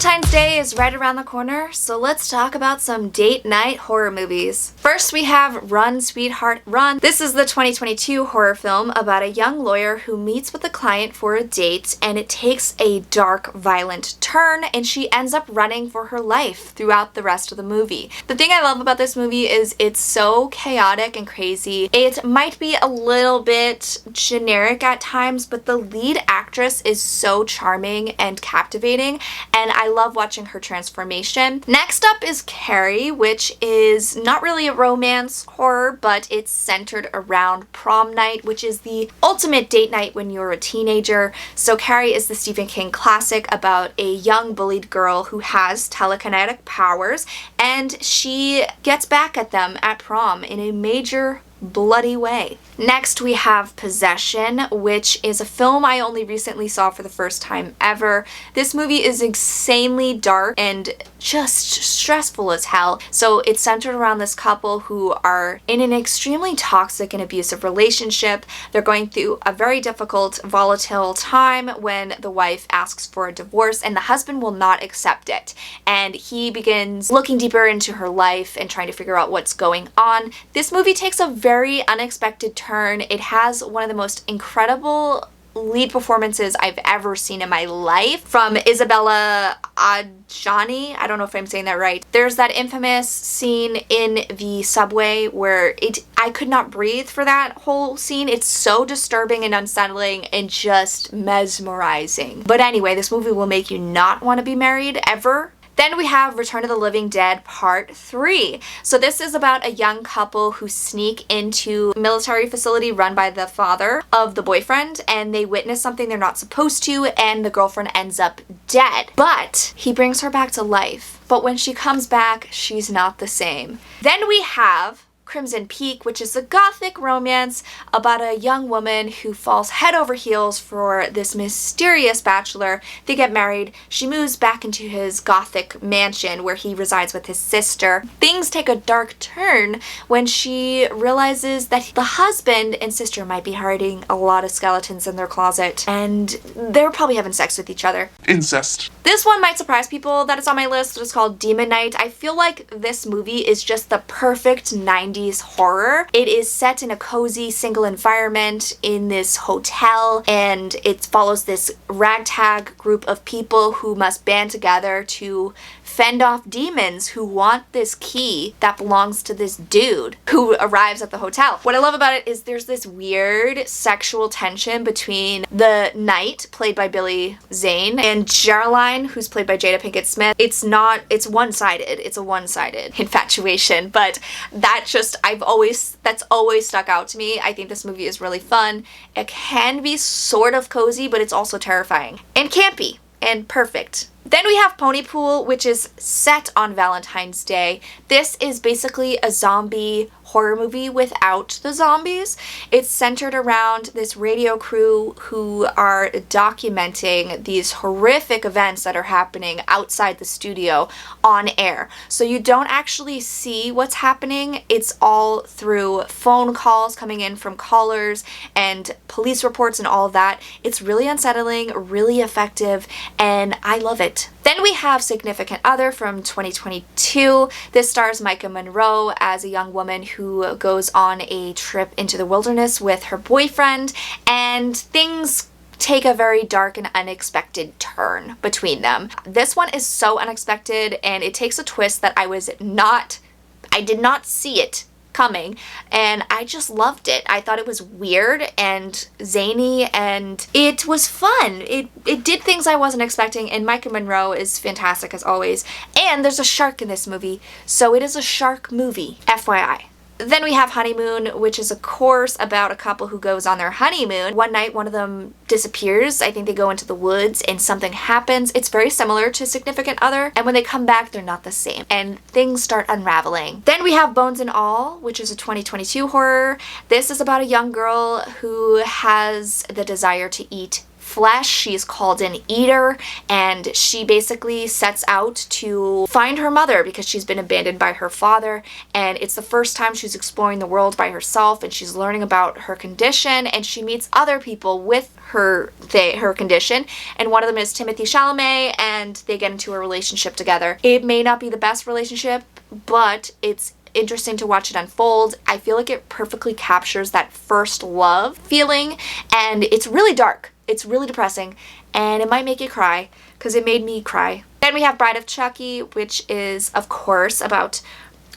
Valentine's Day is right around the corner, so let's talk about some date night horror movies. First, we have Run, Sweetheart, Run. This is the 2022 horror film about a young lawyer who meets with a client for a date, and it takes a dark, violent turn, and she ends up running for her life throughout the rest of the movie. The thing I love about this movie is it's so chaotic and crazy. It might be a little bit generic at times, but the lead actress is so charming and captivating, and I love watching her transformation. Next up is Carrie, which is not really a romance horror, but it's centered around prom night, which is the ultimate date night when you're a teenager. So Carrie is the Stephen King classic about a young bullied girl who has telekinetic powers, and she gets back at them at prom in a major bloody way. Next, we have Possession, which is a film I only recently saw for the first time ever. This movie is insanely dark and just stressful as hell. So it's centered around this couple who are in an extremely toxic and abusive relationship. They're going through a very difficult, volatile time when the wife asks for a divorce and the husband will not accept it. And he begins looking deeper into her life and trying to figure out what's going on. This movie takes a very unexpected turn. It has one of the most incredible lead performances I've ever seen in my life from Isabella Adjani. I don't know if I'm saying that right. There's that infamous scene in the subway where I could not breathe for that whole scene. It's so disturbing and unsettling and just mesmerizing. But anyway, this movie will make you not want to be married ever. Then we have Return of the Living Dead Part 3. So this is about a young couple who sneak into a military facility run by the father of the boyfriend, and they witness something they're not supposed to, and the girlfriend ends up dead. But he brings her back to life. But when she comes back, she's not the same. Then we have Crimson Peak, which is a gothic romance about a young woman who falls head over heels for this mysterious bachelor. They get married. She moves back into his gothic mansion where he resides with his sister. Things take a dark turn when she realizes that the husband and sister might be hiding a lot of skeletons in their closet, and they're probably having sex with each other. Incest. This one might surprise people that it's on my list. It's called Demon Night. I feel like this movie is just the perfect 90s horror. It is set in a cozy single environment in this hotel, and it follows this ragtag group of people who must band together to fend off demons who want this key that belongs to this dude who arrives at the hotel. What I love about it is there's this weird sexual tension between the knight, played by Billy Zane, and Geraldine, who's played by Jada Pinkett Smith. It's one-sided. It's a one-sided infatuation, but that's always stuck out to me. I think this movie is really fun. It can be sort of cozy, but it's also terrifying and campy and perfect. Then we have Pontypool, which is set on Valentine's Day. This is basically a zombie horror movie without the zombies. It's centered around this radio crew who are documenting these horrific events that are happening outside the studio on air. So you don't actually see what's happening. It's all through phone calls coming in from callers and police reports and all of that. It's really unsettling, really effective, and I love it. Then we have Significant Other from 2022. This stars Micah Monroe as a young woman who goes on a trip into the wilderness with her boyfriend, and things take a very dark and unexpected turn between them. This one is so unexpected, and it takes a twist that I did not see it coming, and I just loved it. I thought it was weird and zany, and it was fun. It did things I wasn't expecting, and Micah Monroe is fantastic as always. And there's a shark in this movie, so it is a shark movie, FYI. Then we have Honeymoon, which is, of course, about a couple who goes on their honeymoon. One night, one of them disappears. I think they go into the woods and something happens. It's very similar to Significant Other, and when they come back, they're not the same, and things start unraveling. Then we have Bones and All, which is a 2022 horror. This is about a young girl who has the desire to eat flesh. She's called an eater, and she basically sets out to find her mother because she's been abandoned by her father, and it's the first time she's exploring the world by herself, and she's learning about her condition, and she meets other people with her condition, and one of them is Timothy Chalamet, and they get into a relationship together. It may not be the best relationship, but it's interesting to watch it unfold. I feel like it perfectly captures that first love feeling, and it's really dark. It's really depressing, and it might make you cry, because it made me cry. Then we have Bride of Chucky, which is, of course, about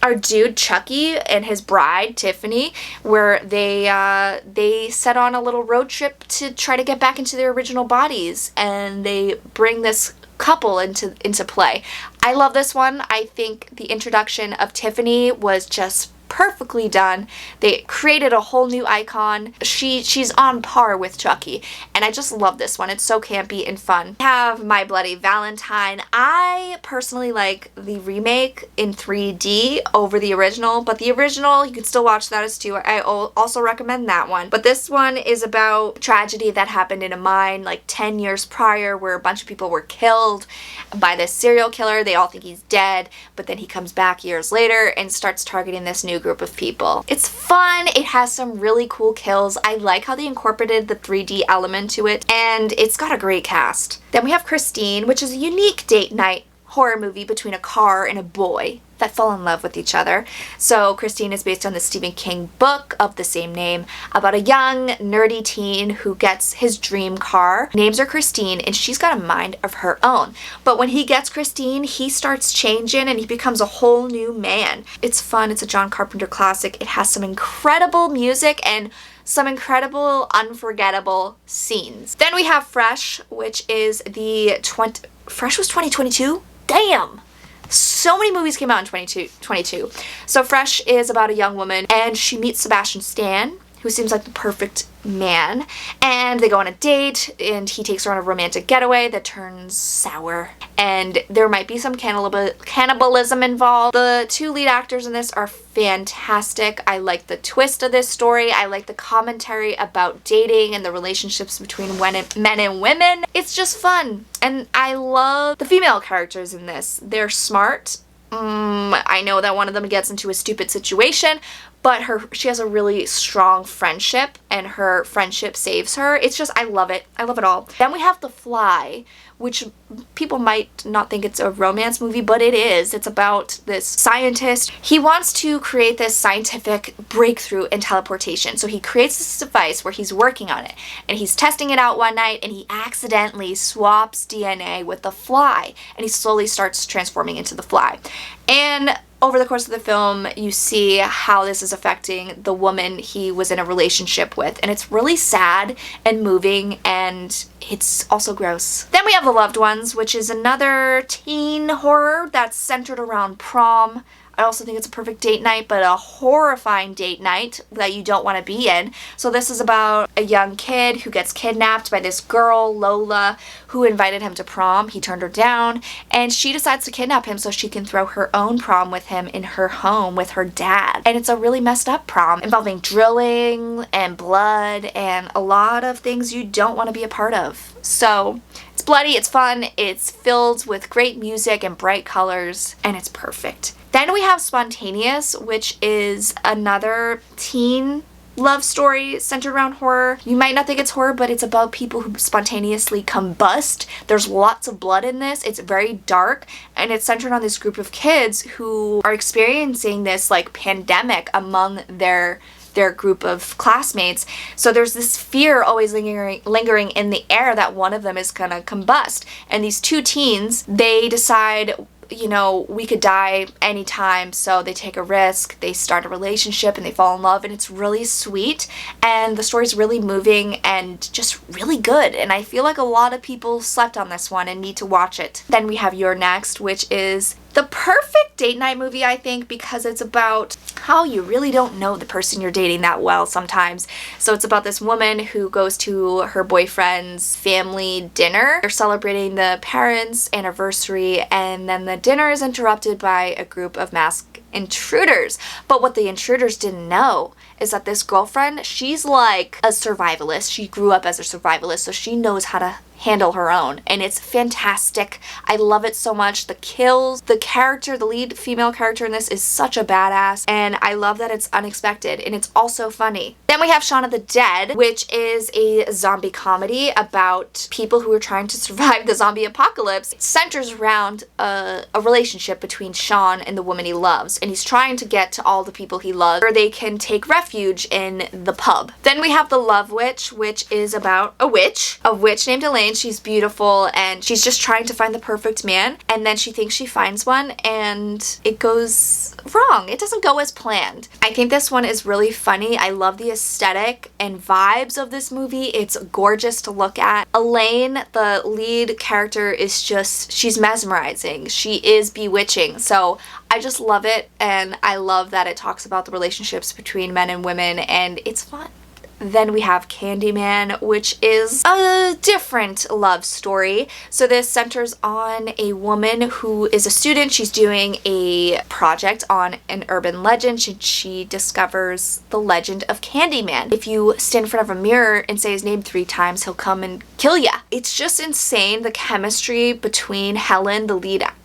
our dude Chucky and his bride Tiffany, where they set on a little road trip to try to get back into their original bodies, and they bring this couple into play. I love this one. I think the introduction of Tiffany was just perfectly done. They created a whole new icon. She's on par with Chucky, and I just love this one. It's so campy and fun. I have My Bloody Valentine. I personally like the remake in 3D over the original, but the original, you can still watch that as too. I also recommend that one. But this one is about tragedy that happened in a mine like 10 years prior, where a bunch of people were killed by this serial killer. They all think he's dead, but then he comes back years later and starts targeting this new group of people. It's fun. It has some really cool kills. I like how they incorporated the 3D element to it, and it's got a great cast. Then we have Christine, which is a unique date night horror movie between a car and a boy that fall in love with each other. So Christine is based on the Stephen King book of the same name about a young, nerdy teen who gets his dream car, names her Christine, and she's got a mind of her own. But when he gets Christine, he starts changing and he becomes a whole new man. It's fun. It's a John Carpenter classic. It has some incredible music and some incredible, unforgettable scenes. Then we have Fresh, which is Fresh was 2022? Damn! So many movies came out in 2022. So Fresh is about a young woman, and she meets Sebastian Stan, who seems like the perfect man, and they go on a date, and he takes her on a romantic getaway that turns sour, and there might be some cannibalism involved. The two lead actors in this are fantastic. I like the twist of this story. I like the commentary about dating and the relationships between men and women. It's just fun, and I love the female characters in this. They're smart. I know that one of them gets into a stupid situation, but she has a really strong friendship, and her friendship saves her. It's just, I love it. I love it all. Then we have The Fly, which people might not think it's a romance movie, but it is. It's about this scientist. He wants to create this scientific breakthrough in teleportation. So he creates this device where he's working on it, and he's testing it out one night, and he accidentally swaps DNA with the fly, and he slowly starts transforming into the fly. And over the course of the film, you see how this is affecting the woman he was in a relationship with, and it's really sad and moving, and it's also gross. Then we have The Loved Ones, which is another teen horror that's centered around prom. I also think it's a perfect date night, but a horrifying date night that you don't want to be in. So this is about a young kid who gets kidnapped by this girl, Lola, who invited him to prom. He turned her down, and she decides to kidnap him so she can throw her own prom with him in her home with her dad. And it's a really messed up prom involving drilling and blood and a lot of things you don't want to be a part of. So it's bloody, it's fun, it's filled with great music and bright colors, and it's perfect. Then we have Spontaneous, which is another teen love story centered around horror. You might not think it's horror, but it's about people who spontaneously combust. There's lots of blood in this. It's very dark, and it's centered on this group of kids who are experiencing this like pandemic among their group of classmates. So there's this fear always lingering in the air that one of them is gonna combust. And these two teens, they decide, you know, we could die anytime, so they take a risk, they start a relationship, and they fall in love, and it's really sweet, and the story's really moving and just really good, and I feel like a lot of people slept on this one and need to watch it. Then we have You're Next, which is the perfect date night movie, I think, because it's about how you really don't know the person you're dating that well sometimes. So it's about this woman who goes to her boyfriend's family dinner. They're celebrating the parents' anniversary, and then the dinner is interrupted by a group of masked intruders. But what the intruders didn't know is that this girlfriend, she's like a survivalist. She grew up as a survivalist, so she knows how to handle her own, and it's fantastic. I love it so much. The kills, the character, the lead female character in this is such a badass, and I love that it's unexpected, and it's also funny. Then we have Shaun of the Dead, which is a zombie comedy about people who are trying to survive the zombie apocalypse. It centers around a relationship between Shaun and the woman he loves, and he's trying to get to all the people he loves where they can take refuge in the pub. Then we have The Love Witch, which is about a witch named Elaine. She's beautiful and she's just trying to find the perfect man, and then she thinks she finds one and it goes wrong. It doesn't go as planned. I think this one is really funny. I love the aesthetic and vibes of this movie. It's gorgeous to look at. Elaine, the lead character, is just, she's mesmerizing. She is bewitching. So I just love it, and I love that it talks about the relationships between men and women, and it's fun. Then we have Candyman, which is a different love story. So this centers on a woman who is a student. She's doing a project on an urban legend. She discovers the legend of Candyman. If you stand in front of a mirror and say his name 3 times, he'll come and kill ya. It's just insane the chemistry between Helen, the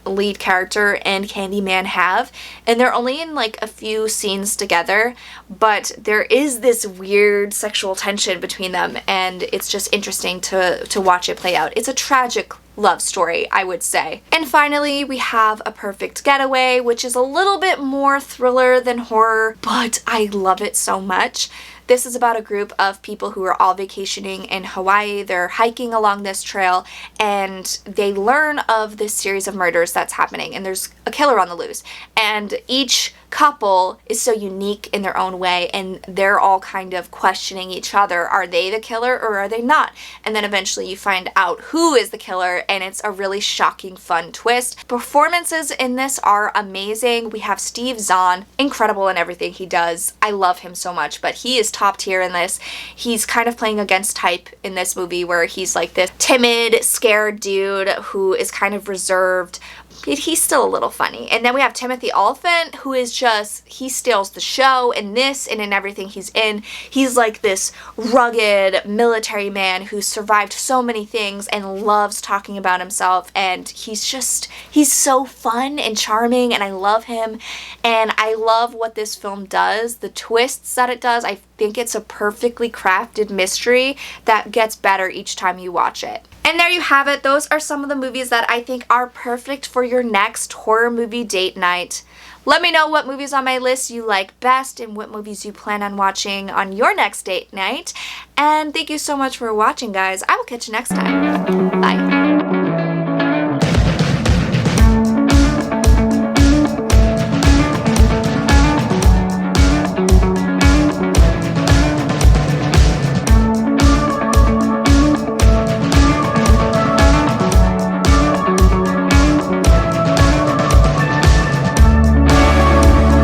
lead character, and Candyman have, and they're only in like a few scenes together, but there is this weird sexual tension between them, and it's just interesting to watch it play out. It's a tragic love story, I would say. And finally, we have A Perfect Getaway, which is a little bit more thriller than horror, but I love it so much. This is about a group of people who are all vacationing in Hawaii. They're hiking along this trail and they learn of this series of murders that's happening, and there's a killer on the loose. And each couple is so unique in their own way, and they're all kind of questioning each other. Are they the killer or are they not? And then eventually you find out who is the killer, and it's a really shocking, fun twist. Performances in this are amazing. We have Steve Zahn, incredible in everything he does. I love him so much, but he is top tier in this. He's kind of playing against type in this movie, where he's like this timid, scared dude who is kind of reserved. He's still a little funny. And then we have Timothy Olyphant, who is just, he steals the show in this and in everything he's in. He's like this rugged military man who survived so many things and loves talking about himself, and he's so fun and charming, and I love him, and I love what this film does, the twists that it does. I think it's a perfectly crafted mystery that gets better each time you watch it. And there you have it. Those are some of the movies that I think are perfect for your next horror movie date night. Let me know what movies on my list you like best and what movies you plan on watching on your next date night. And thank you so much for watching, guys. I will catch you next time. Bye.